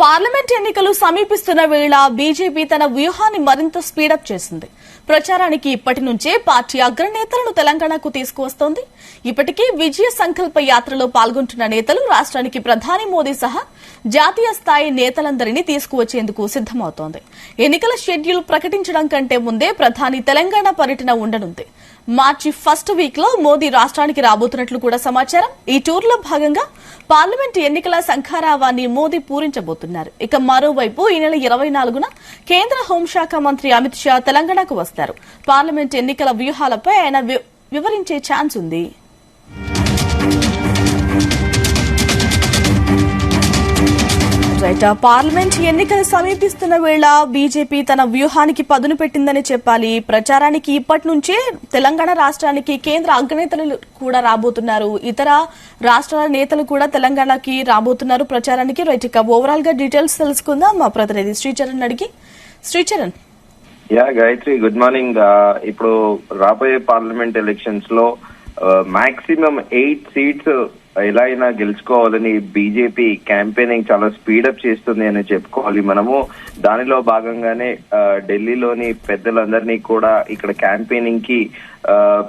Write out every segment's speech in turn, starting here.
Parliament ఎన్నికలు సమీపిస్తున్న వేళ బీజేపీ తన వ్యూహాన్ని మరింత స్పీడప్ చేసింది. ప్రచారానికి ఇప్పటి నుంచే పార్టీ అగ్రనేతలను తెలంగాణకు తీసుకువస్తోంది. ఇప్పటికే విజయ సంకల్ప యాత్రలో పాల్గొంటున్న నేతలు రాష్ట్రానికి ప్రధాని మోదీ సహా జాతీయ స్థాయి నేతలందరినీ తీసుకువచ్చేందుకు సిద్దమవుతోంది. ఎన్నికల షెడ్యూల్ ప్రకటించడం కంటే ముందే ప్రధాని తెలంగాణ పర్యటన ఉండనుంది. మార్చి ఫస్ట్ వీక్ లో మోదీ రాష్ట్రానికి రాబోతున్నట్లు కూడా సమాచారం. ఈ టూర్ లో భాగంగా పార్లమెంట్ ఎన్నికల శంఖారావాన్ని మోదీ పూరించబోతున్నారు. ఇక మరోవైపు ఈ నెల 24న కేంద్ర హోంశాఖ మంత్రి అమిత్ షా తెలంగాణకు వస్తారు. పార్లమెంట్ ఎన్నికల వ్యూహాలపై ఆయన వివరించే ఛాన్స్ ఉంది. పార్లమెంట్ ఎన్నికలు సమీపిస్తున్న వేళ బీజేపీ తన వ్యూహానికి పదును పెట్టిందని చెప్పాలి. ప్రచారానికి ఇప్పటి నుంచే తెలంగాణ రాష్ట్రానికి కేంద్ర అగ్రనేతలు కూడా రాబోతున్నారు. ఇతర రాష్ట్రాల నేతలు కూడా తెలంగాణకి రాబోతున్నారు ప్రచారానికి. రైట్, ఇక ఓవరాల్ గా డీటెయిల్స్ తెలుసుకుందాం మా ప్రతినిధి శ్రీచరణ్ అడిగి. శ్రీచరణ్. Gayatri, good morning. ఇప్పుడు రాబోయే పార్లమెంట్ ఎలక్షన్స్ లో మాక్సిమం 8 సీట్స్ ఎలా అయినా గెలుచుకోవాలని బీజేపీ క్యాంపెయినింగ్ చాలా స్పీడప్ చేస్తుంది అని చెప్పుకోవాలి మనము. దానిలో భాగంగానే ఢిల్లీలోని పెద్దలందరినీ కూడా ఇక్కడ క్యాంపెయినింగ్ కి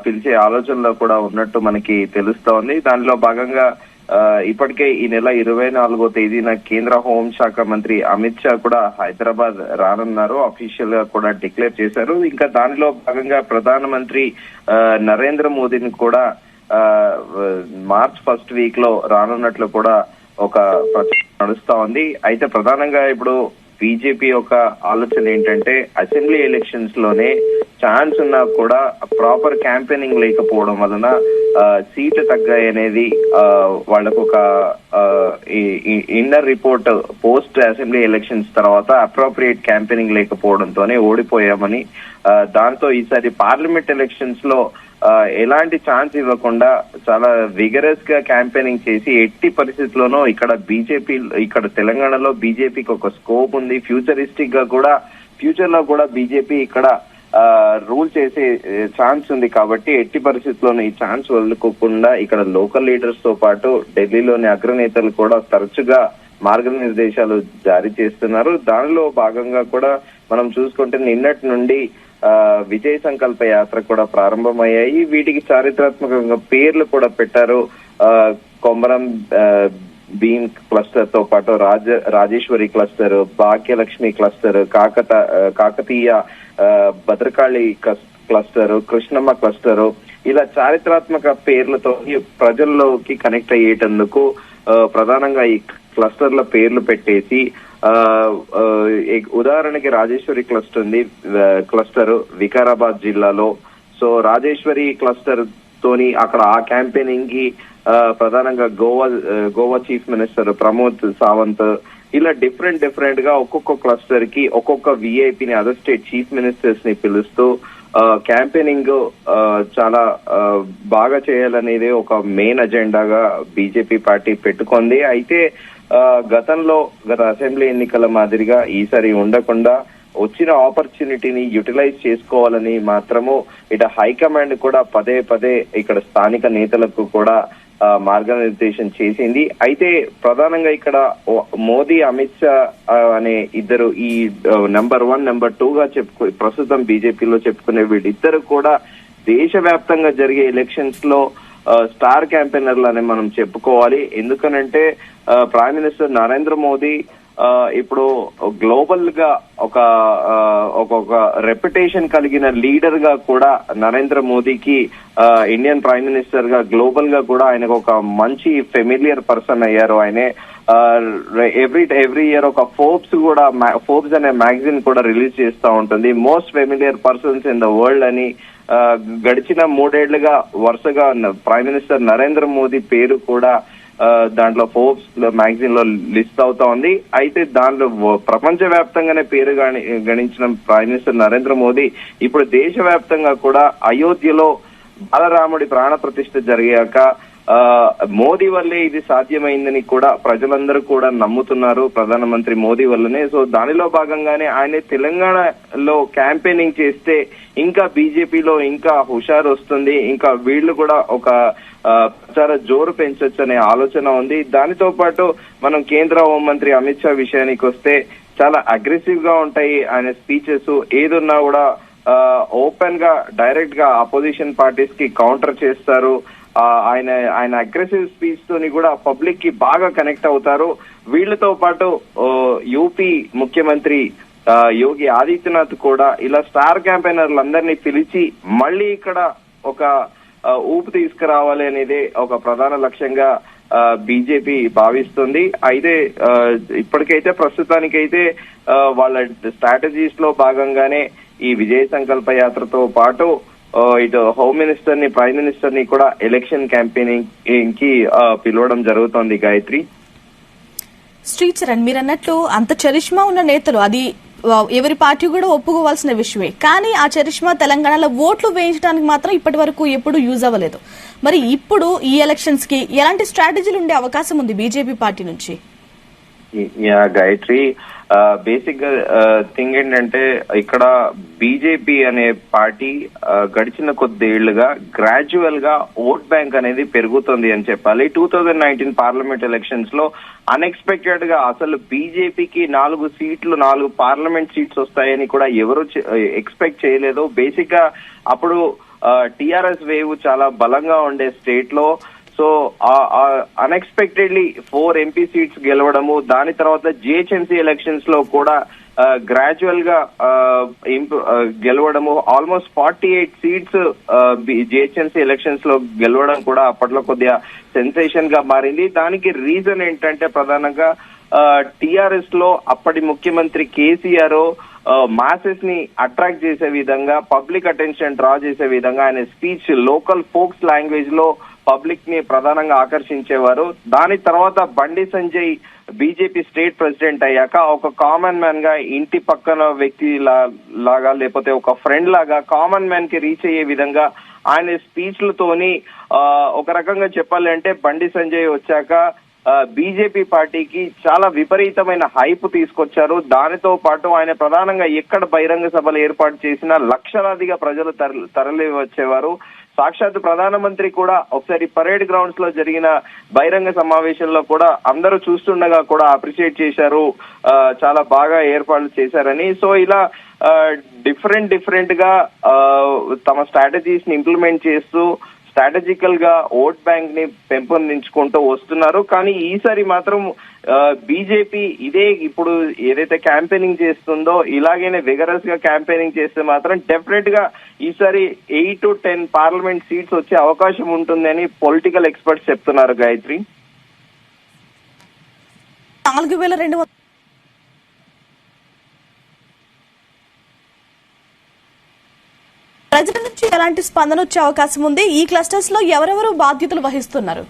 పిలిచే ఆలోచనలో కూడా ఉన్నట్టు మనకి తెలుస్తోంది. దానిలో భాగంగా ఇప్పటికే ఈ నెల 24వ తేదీన కేంద్ర హోంశాఖ మంత్రి అమిత్ షా కూడా హైదరాబాద్ రానున్నారు. అఫీషియల్ గా కూడా డిక్లేర్ చేశారు. ఇంకా దానిలో భాగంగా ప్రధానమంత్రి నరేంద్ర మోదీని కూడా మార్చ్ ఫస్ట్ వీక్ లో రానున్నట్లు కూడా ఒక ప్రచారం నడుస్తా ఉంది. అయితే ప్రధానంగా ఇప్పుడు బీజేపీ యొక్క ఆలోచన ఏంటంటే అసెంబ్లీ ఎలక్షన్స్ లోనే ఛాన్స్ ఉన్నా కూడా ప్రాపర్ క్యాంపెయినింగ్ లేకపోవడం వలన సీట్లు తగ్గాయి అనేది వాళ్ళకు ఒక inner report post assembly elections తర్వాత అప్రోప్రియేట్ క్యాంపెయినింగ్ లేకపోవడంతోనే ఓడిపోయామని, దాంతో ఈసారి పార్లమెంట్ ఎలక్షన్స్ లో ఎలాంటి ఛాన్స్ ఇవ్వకుండా చాలా విగరస్ గా క్యాంపెయినింగ్ చేసి ఎట్టి పరిస్థితుల్లోనూ ఇక్కడ తెలంగాణలో బీజేపీకి ఒక స్కోప్ ఉంది. ఫ్యూచరిస్టిక్ గా కూడా ఫ్యూచర్ లో కూడా బీజేపీ ఇక్కడ రూల్ చేసే ఛాన్స్ ఉంది. కాబట్టి ఎట్టి పరిస్థితుల్లోనూ ఈ ఛాన్స్ వదులుకోకుండా ఇక్కడ లోకల్ లీడర్స్ తో పాటు ఢిల్లీలోని అగ్రనేతలు కూడా తరచుగా మార్గనిర్దేశాలు జారీ చేస్తున్నారు. దానిలో భాగంగా కూడా మనం చూసుకుంటే నిన్నటి నుండి విజయ సంకల్ప యాత్ర కూడా ప్రారంభమయ్యాయి. వీటికి చారిత్రాత్మకంగా పేర్లు కూడా పెట్టారు. కొమరం భీమ్ క్లస్టర్ తో పాటు Rajeshwari cluster, Bhagyalakshmi cluster, Kakatiya Bhadrakali cluster, Krishnamma cluster, ఇలా చారిత్రాత్మక పేర్లతో ప్రజల్లోకి కనెక్ట్ అయ్యేటందుకు ప్రధానంగా ఈ క్లస్టర్ల పేర్లు పెట్టేసి ఉదాహరణకి రాజేశ్వరి క్లస్టర్ వికారాబాద్ జిల్లాలో. సో రాజేశ్వరి క్లస్టర్ తోని అక్కడ ఆ క్యాంపెయినింగ్ కి ప్రధానంగా గోవా చీఫ్ మినిస్టర్ ప్రమోద్ సావంత్, ఇలా డిఫరెంట్ గా ఒక్కొక్క క్లస్టర్ కి ఒక్కొక్క విఐపిని అదర్ స్టేట్ చీఫ్ మినిస్టర్స్ ని పిలుస్తూ క్యాంపెయినింగ్ చాలా బాగా చేయాలనేది ఒక మెయిన్ అజెండాగా బీజేపీ పార్టీ పెట్టుకుంది. అయితే గత అసెంబ్లీ ఎన్నికల మాదిరిగా ఈసారి ఉండకుండా వచ్చిన ఆపర్చునిటీని యూటిలైజ్ చేసుకోవాలని మాత్రము ఇటు హైకమాండ్ కూడా పదే ఇక్కడ స్థానిక నేతలకు కూడా మార్గనిర్దేశం చేసింది. అయితే ప్రధానంగా ఇక్కడ మోదీ, అమిత్ షా అనే ఇద్దరు ఈ నెంబర్ 1, నెంబర్ 2 గా ప్రస్తుతం బీజేపీలో చెప్పుకునే వీళ్ళిద్దరు కూడా దేశవ్యాప్తంగా జరిగే ఎలక్షన్స్ లో స్టార్ క్యాంపెయినర్లు అని మనం చెప్పుకోవాలి. ఎందుకనంటే ప్రైమ్ మినిస్టర్ నరేంద్ర మోదీ ఇప్పుడు గ్లోబల్ గా ఒక రెప్యుటేషన్ కలిగిన లీడర్ గా కూడా నరేంద్ర మోదీకి ఇండియన్ ప్రైమ్ మినిస్టర్ గా గ్లోబల్ గా కూడా ఆయనకు ఒక మంచి ఫెమిలియర్ పర్సన్ అయ్యారు. ఆయనే ఎవ్రీ ఇయర్ ఒక ఫోర్బ్స్ అనే మ్యాగజైన్ కూడా రిలీజ్ చేస్తూ ఉంటుంది. Most familiar persons in the world అని గడిచిన 3 ఏళ్లుగా వరుసగా ప్రైమ్ మినిస్టర్ నరేంద్ర మోదీ పేరు కూడా దాంట్లో ఫోర్బ్స్ మ్యాగజైన్ లో లిస్ట్ అవుతా ఉంది. అయితే దాంట్లో ప్రపంచ వ్యాప్తంగానే పేరు గణించిన ప్రైమ్ మినిస్టర్ నరేంద్ర మోదీ ఇప్పుడు దేశవ్యాప్తంగా కూడా అయోధ్యలో బాలరాముడి ప్రాణ ప్రతిష్ఠ జరిగాక మోదీ వల్లే ఇది సాధ్యమైందని కూడా ప్రజలందరూ కూడా నమ్ముతున్నారు, ప్రధానమంత్రి మోదీ వల్లనే. సో దానిలో భాగంగానే ఆయన తెలంగాణలో క్యాంపెయినింగ్ చేస్తే ఇంకా బీజేపీలో ఇంకా హుషారు వస్తుంది, ఇంకా వీళ్ళు కూడా ఒక ప్రచార జోరు పెంచొచ్చు అనే ఆలోచన ఉంది. దానితో పాటు మనం కేంద్ర హోంమంత్రి అమిత్ షా విషయానికి వస్తే చాలా అగ్రెసివ్ గా ఉంటాయి ఆయన స్పీచెస్. ఏదున్నా కూడా ఓపెన్ గా డైరెక్ట్ గా అపోజిషన్ పార్టీస్ కి కౌంటర్ చేస్తారు. ఆయన అగ్రెసివ్ స్పీచ్ తోని కూడా పబ్లిక్ కి బాగా కనెక్ట్ అవుతారు. వీళ్లతో పాటు యూపీ ముఖ్యమంత్రి యోగి ఆదిత్యనాథ్ కూడా ఇలా స్టార్ క్యాంపెయినర్లందరినీ పిలిచి మళ్ళీ ఇక్కడ ఒక ఊపు తీసుకురావాలి అనేది ఒక ప్రధాన లక్ష్యంగా బీజేపీ భావిస్తుంది. అయితే ఇప్పటికైతే ప్రస్తుతానికైతే వాళ్ళ స్ట్రాటజీస్ లో భాగంగానే ఈ విజయ సంకల్ప యాత్రతో పాటు ఇటు హోమ్ మినిస్టర్ ని, ప్రైమ్ మినిస్టర్ ని కూడా ఎలక్షన్ క్యాంపెయినింగ్ కి పిలవడం జరుగుతోంది. గాయత్రి, శ్రీచరణ్, మీరు అన్నట్లు అంత చరిష్మా ఉన్న నేతలు, అది ఎవరి పార్టీ కూడా ఒప్పుకోవాల్సిన విషయమే. కానీ ఆ చరిష్మా తెలంగాణలో ఓట్లు వేయించడానికి మాత్రం ఇప్పటి వరకు ఎప్పుడు యూజ్ అవ్వలేదు. మరి ఇప్పుడు ఈ ఎలక్షన్స్ కి ఎలాంటి స్ట్రాటజీలు ఉండే అవకాశం ఉంది బీజేపీ పార్టీ నుంచి? గాయత్రి, బేసిక్ గా థింగ్ ఏంటంటే ఇక్కడ బీజేపీ అనే పార్టీ గడిచిన కొద్దేళ్లుగా గ్రాడ్యువల్ గా ఓట్ బ్యాంక్ అనేది పెరుగుతుంది అని చెప్పాలి. 2019 పార్లమెంట్ ఎలక్షన్స్ లో అన్ఎక్స్పెక్టెడ్ గా అసలు బీజేపీకి 4 పార్లమెంట్ సీట్స్ వస్తాయని కూడా ఎవరు ఎక్స్పెక్ట్ చేయలేదు. బేసిక్ గా అప్పుడు టీఆర్ఎస్ వేవ్ చాలా బలంగా ఉండే స్టేట్ లో. సో అన్ఎక్స్పెక్టెడ్లీ 4 ఎంపీ సీట్స్ గెలవడము, దాని తర్వాత జిహెచ్ఎంసీ ఎలక్షన్స్ లో కూడా గ్రాడ్యువల్ గా గెలవడము, ఆల్మోస్ట్ 48 సీట్స్ జిహెచ్ఎంసీ ఎలక్షన్స్ లో గెలవడం కూడా అప్పట్లో కొద్దిగా సెన్సేషన్ గా మారింది. దానికి రీజన్ ఏంటంటే ప్రధానంగా టీఆర్ఎస్ లో అప్పటి ముఖ్యమంత్రి కేసీఆర్ మాసెస్ ని అట్రాక్ట్ చేసే విధంగా, పబ్లిక్ అటెన్షన్ డ్రా చేసే విధంగా ఆయన స్పీచ్ లోకల్ ఫోక్స్ లాంగ్వేజ్ లో పబ్లిక్ ని ప్రధానంగా ఆకర్షించేవారు. దాని తర్వాత Bandi Sanjay BJP state president అయ్యాక ఒక కామన్ మ్యాన్ గా, ఇంటి పక్కన వ్యక్తి లాగా లేకపోతే ఒక ఫ్రెండ్ లాగా కామన్ మ్యాన్ కి రీచ్ అయ్యే విధంగా ఆయన స్పీచ్లతోని ఒక రకంగా చెప్పాలి అంటే బండి సంజయ్ వచ్చాక బీజేపీ పార్టీకి చాలా విపరీతమైన హైప్ తీసుకొచ్చారు. దానితో పాటు ఆయన ప్రధానంగా ఎక్కడ బహిరంగ సభలు ఏర్పాటు చేసినా లక్షలాదిగా ప్రజలు తరలి వచ్చేవారు. సాక్షాత్ ప్రధానమంత్రి కూడా ఒకసారి పరేడ్ గ్రౌండ్స్ లో జరిగిన బహిరంగ సమావేశంలో కూడా అందరూ చూస్తుండగా కూడా అప్రిషియేట్ చేశారు, చాలా బాగా ఏర్పాట్లు చేశారని. సో ఇలా డిఫరెంట్ గా తమ స్ట్రాటజీస్ ని ఇంప్లిమెంట్ చేస్తూ స్ట్రాటజికల్ గా ఓట్ బ్యాంక్ ని పెంపొందించుకుంటూ వస్తున్నారు. కానీ ఈసారి మాత్రం బీజేపీ ఇదే ఇప్పుడు ఏదైతే క్యాంపెయినింగ్ చేస్తుందో ఇలాగైనా విగరస్ గా క్యాంపెయినింగ్ చేస్తే మాత్రం డెఫినెట్ గా ఈసారి 8 to 10 పార్లమెంట్ సీట్స్ వచ్చే అవకాశం ఉంటుందని పొలిటికల్ ఎక్స్పర్ట్స్ చెప్తున్నారు. గాయత్రి, 4200 ప్రజల నుంచి ఎలాంటి స్పందన వచ్చే అవకాశం ఉంది? ఈ క్లస్టర్స్ లో ఎవరెవరు బాధ్యతలు వహిస్తున్నారు?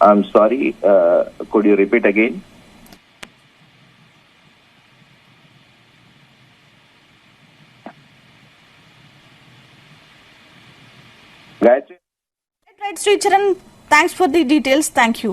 I'm sorry, could you repeat again? Gayatri? Right, Sri Charan, thanks for the details. Thank you.